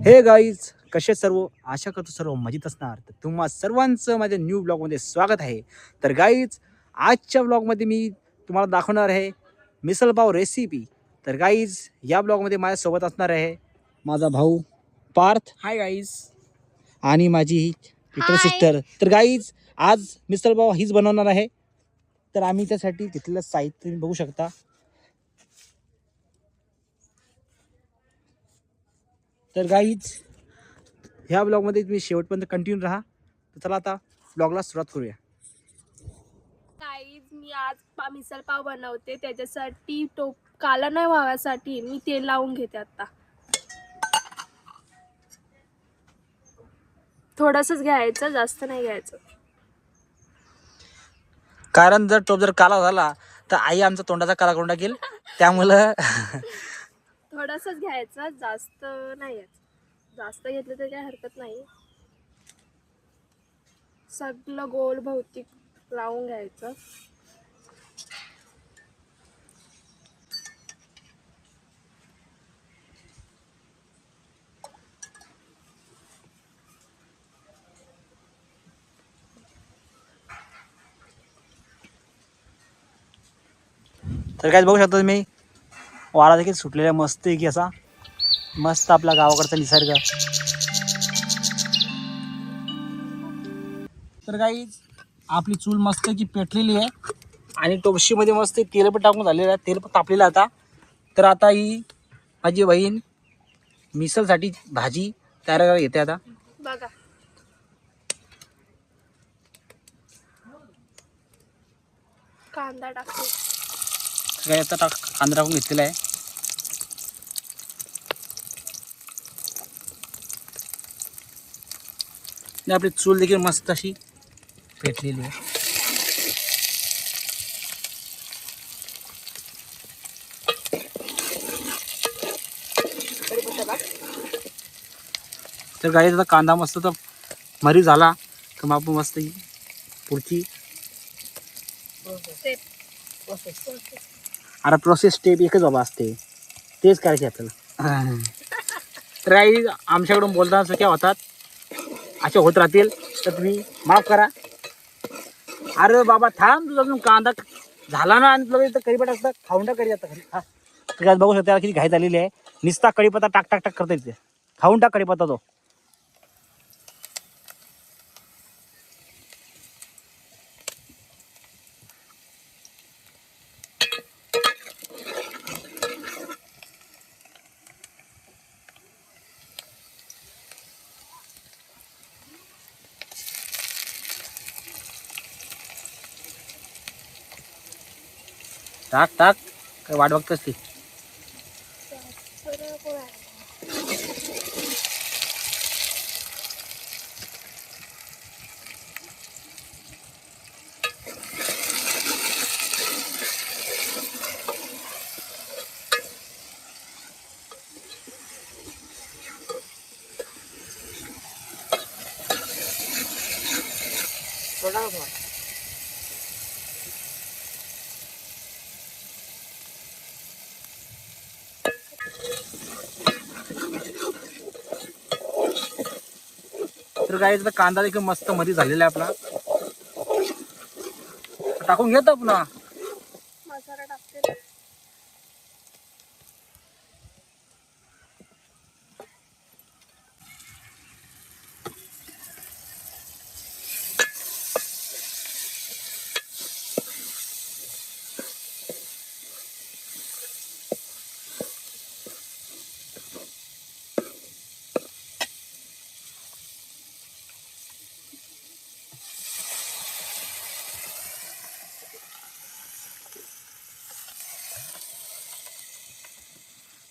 हे गाईज, कसे सर्व? आशा करतो सर्व मजेत असणार. तर तुम्हा सर्वांचं माझ्या न्यू ब्लॉगमध्ये स्वागत आहे. तर गाईज, आजच्या ब्लॉगमध्ये मी तुम्हाला दाखवणार आहे मिसळपाव रेसिपी. तर गाईज, या ब्लॉगमध्ये माझ्यासोबत असणार आहे माझा भाऊ पार्थ. Hi guys. आणि माझी लिटल सिस्टर. तर गाईज, आज मिसळपाव हीच बनवणार आहे. तर आम्ही त्यासाठी घेतलेलं साहित्य तुम्ही बघू शकता. तर गाईज, ह्या ब्लॉगमध्ये तुम्ही शेवटपर्यंत कंटिन्यू राहा. तर चला आता ब्लॉगला सुरुवात करूया. गाईज, मी आज मिसळ पाव बनवते. त्याच्यासाठी काला नाही व्हाव्यासाठी मी तेल लावून घेते. आता थोडंसंच घ्यायचं, जास्त नाही घ्यायचं. कारण जर टोप जर काला झाला तर आई आमचा तोंडाचा काला करून टाकेल. त्यामुळं थोडंसंच घ्यायचं, जास्त नाही घ्यायचं. जास्त घेतलं तर काही हरकत नाही. सगळं गोल भौतिक लावून घ्यायचं. तर काय बघू शकता तुम्ही, वारा देखील सुटलेला मस्त आहे की असा. मस्त आपला गावाकडचा निसर्ग. तर काही आपली चूल मस्त की पेटलेली आहे आणि टोपशीमध्ये मस्त तेल पण टाकून झालेलं आहे. तेल पण तापलेलं आता. तर आता ही माझी बहीण मिसळसाठी भाजी तयार करायला घेते आता. बघा, कांदा टाकते. काय आता कांदा टाकून घेतलेला आहे. आणि आपली चूल देखील मस्त अशी पेटलेली आहे. तर गाडीचा आता कांदा मस्त तर मरी झाला तर मग आपण मस्त पुढची आता प्रोसेस स्टेप एकच बाबा असते, तेच करायचे आपल्याला. तर काही आमच्याकडून बोलताना चुक्या होतात, अशा होत राहतील तर तुम्ही माफ करा. अरे बाबा थांब, तुझा अजून कांदा झाला ना आणि तुला इथं कढीपत्ता टाकता खाऊन टाक कढी आता घरी. हा, तर काय बघू शकता किती घाई झालेली आहे. निस्ता कढीपत्ता टाक टाक टाक करता येते. खाऊन टाक कढीपत्ता तो. टाक टाक, काय वाट बघत असते. तर काय कांदा देखील मस्त मध्ये झालेला आहे आपला. टाकून घेतो पुन्हा. मसाला टाकते.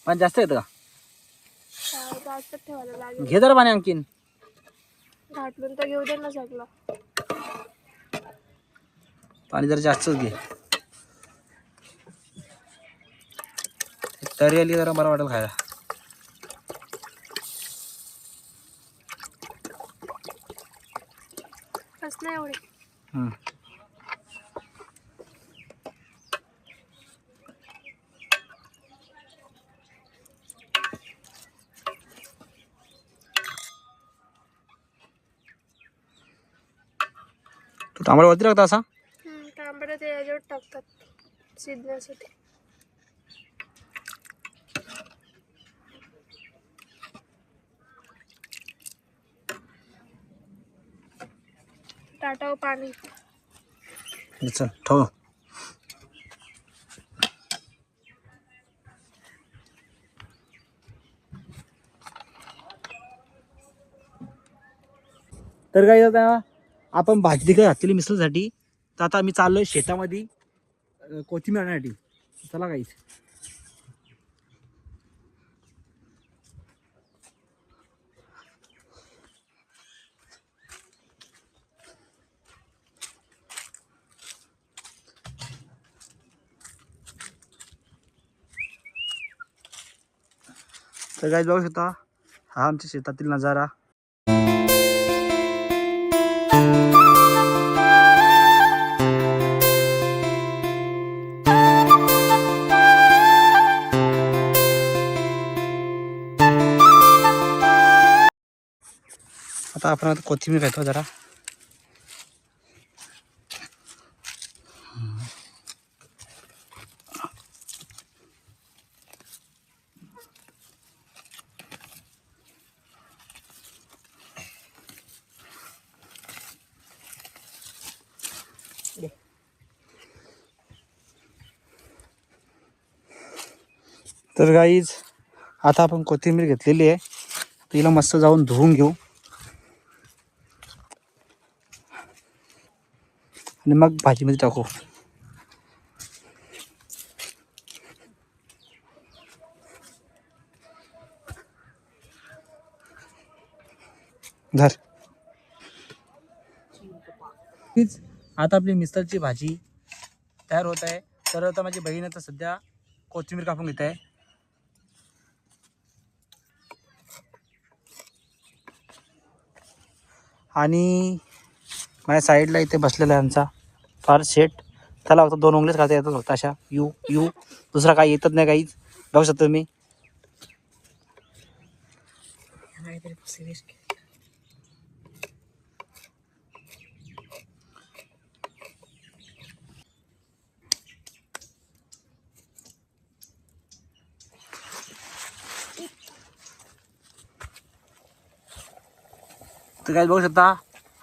पण जास्त येतं का? जास्त ठेवायला लागेल. घे जरा पाणी आणखीन. घाटलून तर घेऊ दे ना सगळं. पाणी जरा जास्तच घे, तरी आली जरा बरं वाटेल खायला. कसं एवढे. तांबडा वरती लागता असा. तांबडा ते याच्यावर टाकतात शिजण्यासाठी. टाटाव पाणी. चल ठेव. तर काय आता आपण भाजी तिकडे घातलेली मिसळसाठी. तर आता मी चाललोय शेतामध्ये कोथिंबीर आणण्यासाठी. चला काहीच. तर काय बघू शकता, हा आमच्या शेतातील नजारा. आता आपण आता कोथिंबीर घेतो जरा. तर गाईज आता आपण कोथिंबीर घेतलेली आहे. तिला मस्त जाऊन धुवून घेऊ आणि मग भाजीमध्ये टाकू. धर. आता आपली मिसळची भाजी तयार होत आहे. तर आता माझी बहीण आता सध्या कोथिंबीर कापून घेत आहे. आणि माझ्या साईडला इथे बसलेला आहे आमचा फार शेट. त्याला फक्त 2 उंगलीच खाता येतात फक्त अशा. यू यू दुसरा काही येतच नाही काहीच. बघू शकतो तुम्ही. तर काय बघू शकता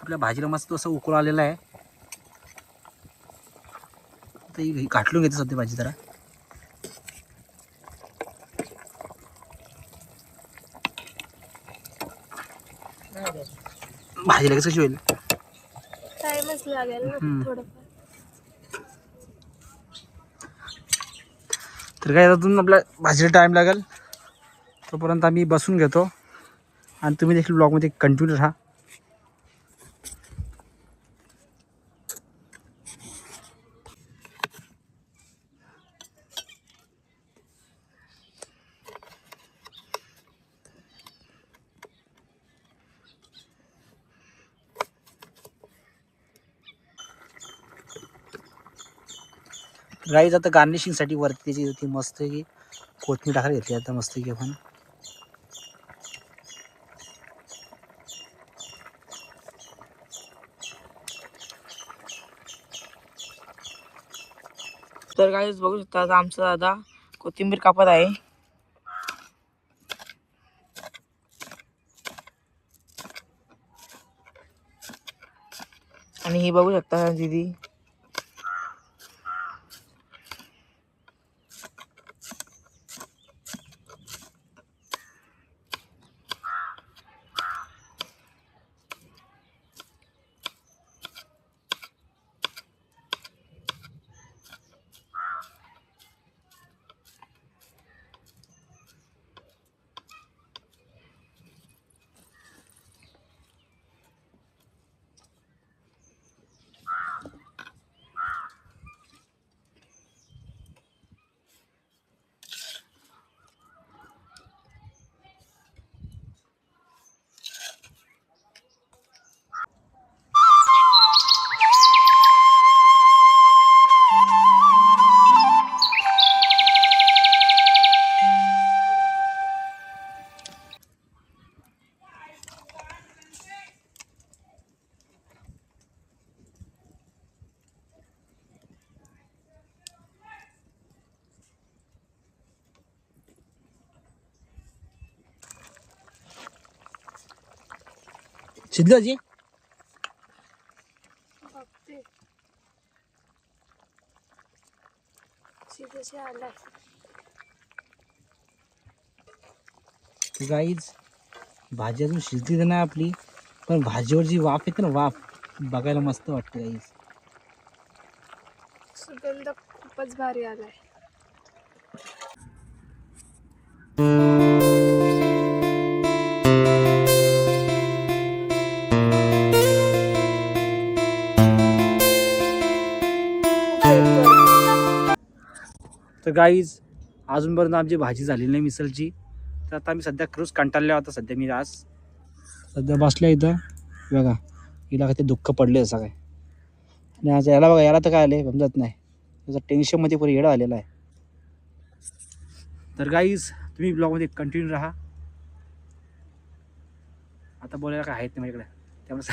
आपल्या भाजीला मस्त असं उकळ आलेलं आहे. आता ही घाटलून घेते सध्या भाजी जरा. भाजी लगेच कशी होईल. टाइमच लागेल ना थोडंफार. तर काय त्यातून आपल्या भाजीला टाईम लागेल. तोपर्यंत आम्ही बसून घेतो आणि तुम्ही देखील ब्लॉगमध्ये कंटिन्यू राहा. गाईज आता गार्निशिंगसाठी वरती जी होती मस्त की कोथिंबीर टाकायला घेतली आता मस्त की आपण. तर गाईज बघू शकता आता आमचा दादा कोथिंबीर कापत आहे. आणि ही बघू शकता दीदी शिजलं जी बघते शिजशी आलाय. गाईज भाजी अजून शिजली तर नाही आपली, पण भाजीवर जी वाफ येते ना, वाफ बघायला मस्त वाटते गाईज. सुगंध खूपच भारी आलाय. तर गाईज अजूनपर्यंत आमची भाजी झाली नाही मिसळची. तर आता आम्ही सध्या खरंच कंटाळले होता. सध्या मी आज सध्या बसल्या इथं बघा, हिला काही दुःख पडले असं काय. आणि आज याला बघा, याला तर काय आले समजत नाही, त्याचं टेन्शनमध्ये पुढे येडा आलेला आहे. तर गाईज तुम्ही ब्लॉगमध्ये कंटिन्यू राहा. आता बोलायला काय आहेत नाही माझ्याकडे त्यामुळे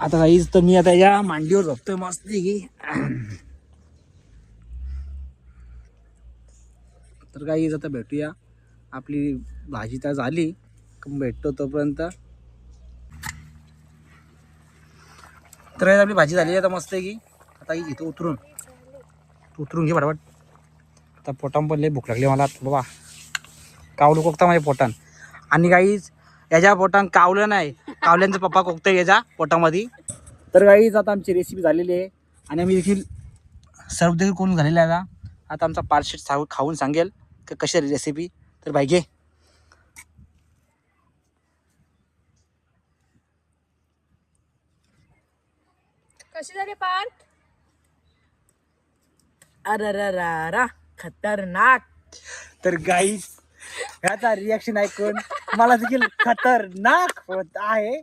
आता गाईज तर मी आता या मांडीवर झोपतोय मस्त की. तर गाईज आता भेटूया, आपली भाजी तर झाली, भेटतो तोपर्यंत. तर गाईज आपली भाजी झाली आता मस्त की. आता इथं उतरून घे फटाफट. आता पोटाम पण लई भूक लागली मला बाबा, कावलं कोकता माझ्या पोटान. आणि गाईज याच्या पोटान कावलं नाही, कावल्यांचा पप्पा कोकतं याच्या पोटामध्ये. तर गाईज आता आमची रेसिपी झालेली आहे आणि आम्ही देखील सर्व देखील करून झालेलं आहे. आता आमचा पार्शेट खाऊन सांगेल की कशी आहे रेसिपी. तर भाई घे. कशी झाली पान? अरे खतरनाक. तर गाईज ह्याचा रिॲक्शन ऐकून मला देखील खतरनाक होत आहे.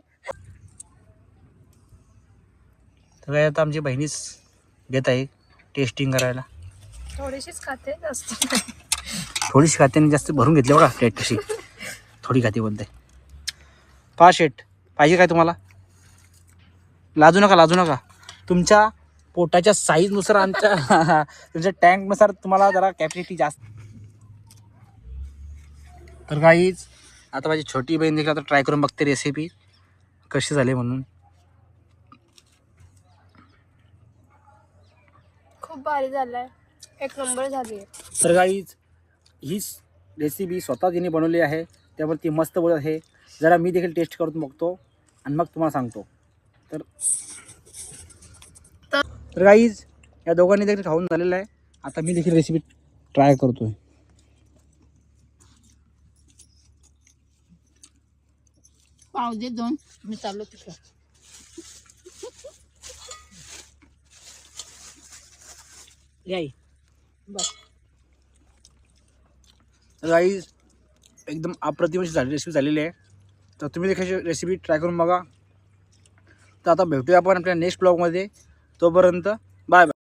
तर काय आता आमची बहिणीच घेत आहे टेस्टिंग करायला. थोडीशीच खाते, जास्त थोडीशी खाते आणि जास्त भरून घेतली बघा प्लेट कशी. थोडी खाते बोलते. पार्शेट पाहिजे काय तुम्हाला? लाजू नका. तुमच्या पोटाच्या साईजनुसार आमच्या तुमच्या टँकनुसार तुम्हाला जरा कॅपॅसिटी जास्त. तर गाईज आता माझी छोटी बहीण देखील आता ट्राय करून बघते रेसिपी कशी झाली म्हणून. खूप भारी झालाय, एक नंबर झाली. तर गाईज हीच रेसिपी स्वतः तिने बनवली आहे, त्यामुळे ती मस्त बोलत आहे. जरा मी देखील टेस्ट करून बघतो आणि मग तुम्हाला सांगतो. तर गाईज या दोघांनी देखील खाऊन झालेलं आहे. आता मी देखील रेसिपी ट्राय करतोय. पाव दे 2, मी चाललो तिकडं. याई बस. गाईज एकदम अप्रतिम रेसिपी झालेली आहे. तर तुम्ही देखील रेसिपी ट्राय करून बघा. तर आता भेटूया आपण आपल्या नेक्स्ट ब्लॉगमध्ये. तोपर्यंत बाय बाय.